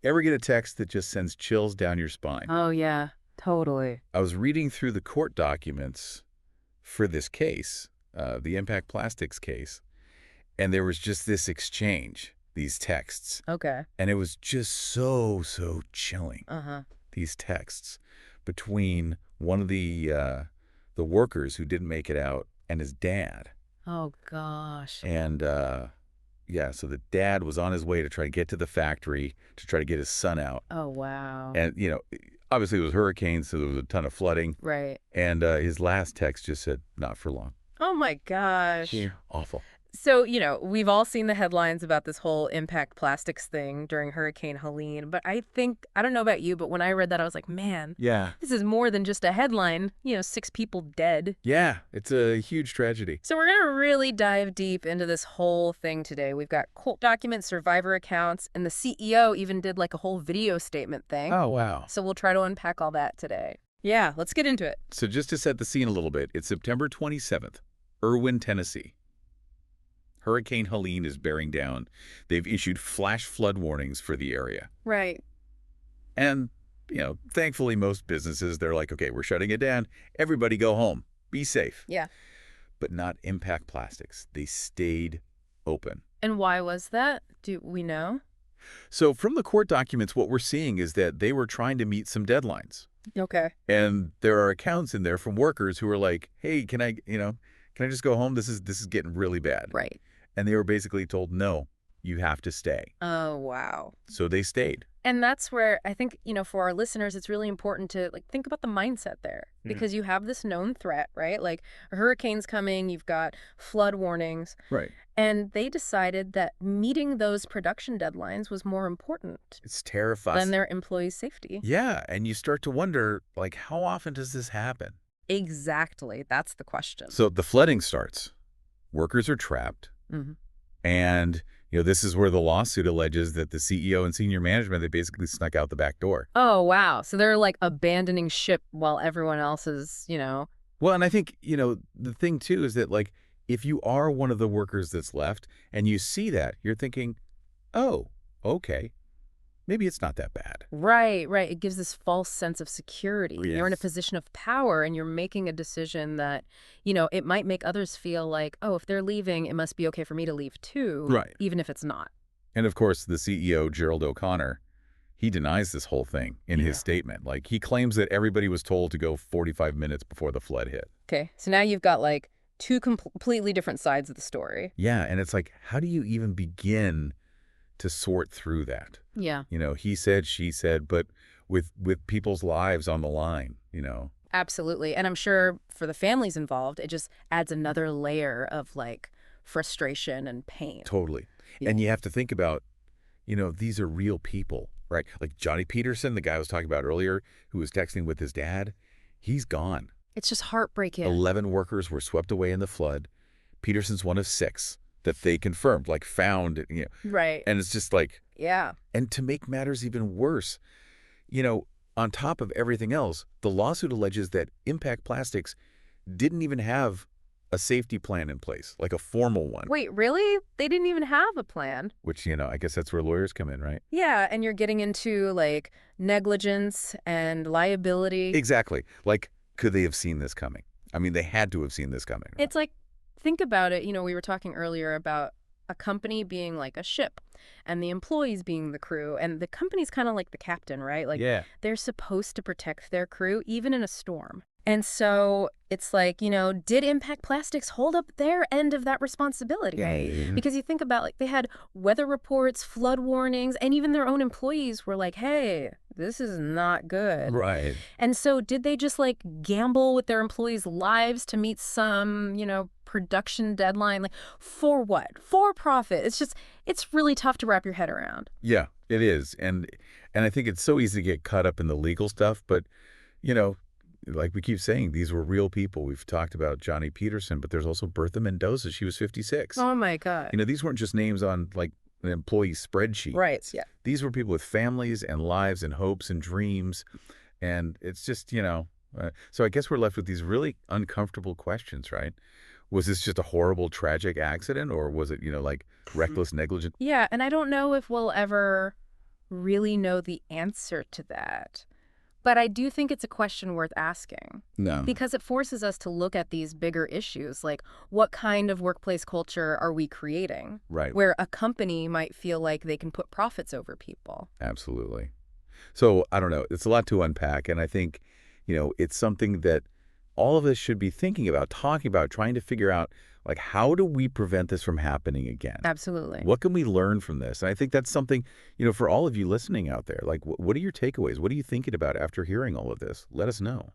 Ever get a text that just sends chills down your spine? Oh, yeah, totally. I was reading through the court documents for this case, the Impact Plastics case, and there was just this exchange, these texts. Okay. And it was just so chilling, Uh-huh. these texts, between one of the workers who didn't make it out and his dad. Oh, gosh. And, yeah, so the dad was on his way to try to get to the factory to try to get his son out. Oh, wow. And, obviously it was hurricanes, so there was a ton of flooding. Right. And his last text just said, not for long. Oh, my gosh. Yeah. Awful. So, we've all seen the headlines about this whole impact plastics thing during Hurricane Helene, but I don't know about you, but when I read that, I was like, man, Yeah. this is more than just a headline, 6 people dead. Yeah, it's a huge tragedy. So we're going to really dive deep into this whole thing today. We've got court documents, survivor accounts, and the CEO even did like a whole video statement thing. Oh, wow. So we'll try to unpack all that today. Yeah, let's get into it. So just to set the scene a little bit, it's September 27th, Irwin, Tennessee. Hurricane Helene is bearing down. They've issued flash flood warnings for the area. Right. And, thankfully most businesses, they're like, okay, we're shutting it down. Everybody go home. Be safe. Yeah. But not Impact Plastics. They stayed open. And why was that? Do we know? So from the court documents, what we're seeing is that they were trying to meet some deadlines. Okay. And there are accounts in there from workers who are like, hey, can I just go home? This is getting really bad. Right. And they were basically told, no, you have to stay. Oh, wow. So they stayed. And that's where I think, for our listeners, it's really important to think about the mindset there, because you have this known threat, right? Like a hurricane's coming, you've got flood warnings. Right. And they decided that meeting those production deadlines was more important It's terrifying. than their employees' safety. Yeah. And you start to wonder, how often does this happen? Exactly. That's the question. So the flooding starts. Workers are trapped. Mm-hmm. And, this is where the lawsuit alleges that the CEO and senior management, they basically snuck out the back door. Oh, wow. So they're like abandoning ship while everyone else is, Well, and I think, the thing, too, is that, if you are one of the workers that's left and you see that, you're thinking, oh, okay, maybe it's not that bad. Right. It gives this false sense of security. Yes. You're in a position of power and you're making a decision that, it might make others feel like, oh, if they're leaving, it must be okay for me to leave too. Right. Even if it's not. And, of course, the CEO, Gerald O'Connor, he denies this whole thing in his statement. He claims that everybody was told to go 45 minutes before the flood hit. Okay. So now you've got two completely different sides of the story. Yeah. And it's how do you even begin to sort through that? Yeah. He said, she said, but with people's lives on the line, Absolutely. And I'm sure for the families involved, it just adds another layer of frustration and pain. Totally. Yeah. And you have to think about, these are real people, right? Like Johnny Peterson, the guy I was talking about earlier, who was texting with his dad, he's gone. It's just heartbreaking. 11 workers were swept away in the flood. Peterson's one of 6 that they confirmed, found, Right. And it's just Yeah. and to make matters even worse, on top of everything else, the lawsuit alleges that Impact Plastics didn't even have a safety plan in place, like a formal one. Wait, really? They didn't even have a plan? Which, I guess that's where lawyers come in, right? Yeah, and you're getting into negligence and liability. Exactly. Could they have seen this coming? I mean, they had to have seen this coming. Right? It's think about it. We were talking earlier about a company being like a ship and the employees being the crew, and the company's kind of like the captain, right? Yeah. They're supposed to protect their crew even in a storm. And so it's did Impact Plastics hold up their end of that responsibility? Yeah. Because you think about they had weather reports, flood warnings, and even their own employees were like, hey, this is not good. Right. And so did they just gamble with their employees' lives to meet some, production deadline? For what? For profit. It's really tough to wrap your head around. Yeah, it is. And I think it's so easy to get caught up in the legal stuff, but, like we keep saying, these were real people. We've talked about Johnny Peterson, but there's also Bertha Mendoza. She was 56. Oh, my God. These weren't just names on, an employee spreadsheet. Right, yeah. These were people with families and lives and hopes and dreams. And it's just, so I guess we're left with these really uncomfortable questions, right? Was this just a horrible, tragic accident, or was it, reckless negligence? Yeah, and I don't know if we'll ever really know the answer to that. But I do think it's a question worth asking No. because it forces us to look at these bigger issues, like what kind of workplace culture are we creating, Right. where a company might feel like they can put profits over people. Absolutely. So, I don't know. It's a lot to unpack, and I think, it's something that all of us should be thinking about, talking about, trying to figure out, like, how do we prevent this from happening again? Absolutely. What can we learn from this? And I think that's something, for all of you listening out there, like, what are your takeaways? What are you thinking about after hearing all of this? Let us know.